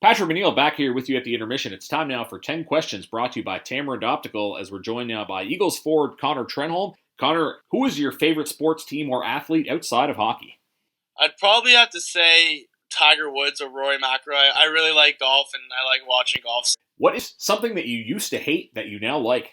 Patrick McNeil back here with you at the intermission. It's time now for 10 questions brought to you by Tamarind Optical as we're joined now by Eagles forward Connor Trenholm. Connor, who is your favorite sports team or athlete outside of hockey? I'd probably have to say Tiger Woods or Rory McIlroy. I really like golf and I like watching golf. What is something that you used to hate that you now like?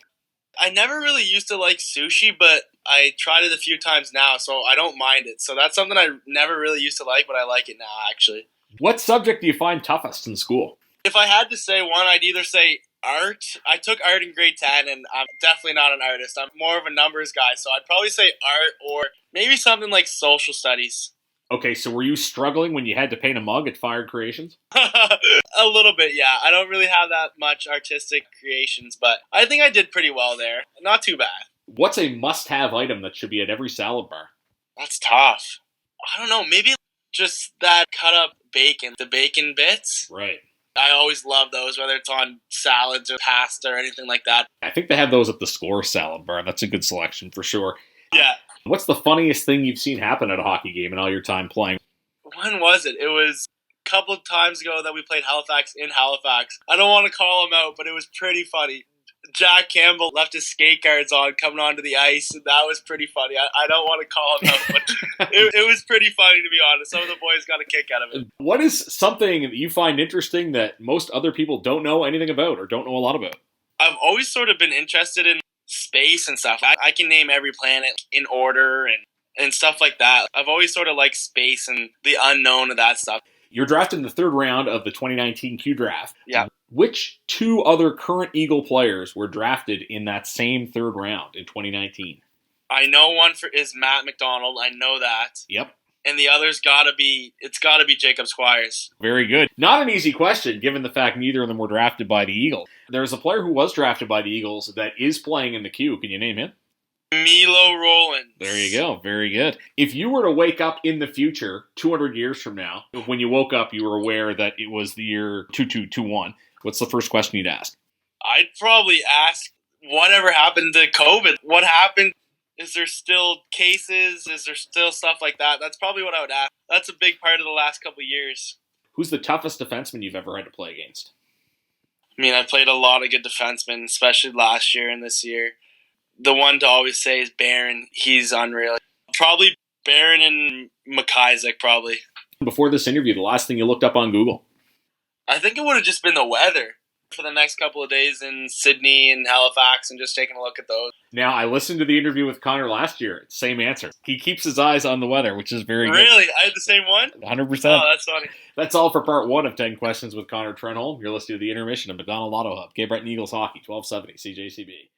I never really used to like sushi, but I tried it a few times now, so I don't mind it. So that's something I never really used to like, but I like it now, actually. What subject do you find toughest in school? If I had to say one, I'd either say art. I took art in grade 10, and I'm definitely not an artist. I'm more of a numbers guy, so I'd probably say art or maybe something like social studies. Okay, so were you struggling when you had to paint a mug at Fired Creations? A little bit, yeah. I don't really have that much artistic creations, but I think I did pretty well there. Not too bad. What's a must-have item that should be at every salad bar? That's tough. I don't know, maybe just that cut up bacon, the bacon bits. Right. I always love those, whether it's on salads or pasta or anything like that. I think they have those at the Score salad bar. That's a good selection for sure. Yeah. What's the funniest thing you've seen happen at a hockey game in all your time playing? When was it? It was a couple of times ago that we played Halifax in Halifax. I don't want to call him out, but it was pretty funny. Jack Campbell left his skate guards on coming onto the ice, and that was pretty funny. I don't want to call him out, but it was pretty funny, to be honest. Some of the boys got a kick out of it. What is something that you find interesting that most other people don't know anything about or don't know a lot about? I've always sort of been interested in space and stuff. I can name every planet in order and stuff like that. I've always sort of liked space and the unknown of that stuff. You're drafted in the third round of the 2019 Q Draft. Yeah. Which two other current Eagle players were drafted in that same third round in 2019? I know one is Matt McDonald. I know that. Yep. And the other's gotta be Jacob Squires. Very good. Not an easy question, given the fact neither of them were drafted by the Eagles. There's a player who was drafted by the Eagles that is playing in the Q. Can you name him? Milo Rollins. There you go. Very good. If you were to wake up in the future, 200 years from now, when you woke up, you were aware that it was the year 2221. What's the first question you'd ask? I'd probably ask, whatever happened to COVID? What happened? Is there still cases? Is there still stuff like that? That's probably what I would ask. That's a big part of the last couple of years. Who's the toughest defenseman you've ever had to play against? I mean, I played a lot of good defensemen, especially last year and this year. The one to always say is Barron. He's unreal. Probably Barron and McIsaac, probably. Before this interview, the last thing you looked up on Google? I think it would have just been the weather for the next couple of days in Sydney and Halifax and just taking a look at those. Now, I listened to the interview with Connor last year. Same answer. He keeps his eyes on the weather, which is very good. Really? I had the same one? 100%. Oh, that's funny. That's all for part one of 10 Questions with Connor Trenholm. You're listening to the intermission of McDonald Auto Hub. Cape Breton Eagles Hockey, 1270 CJCB.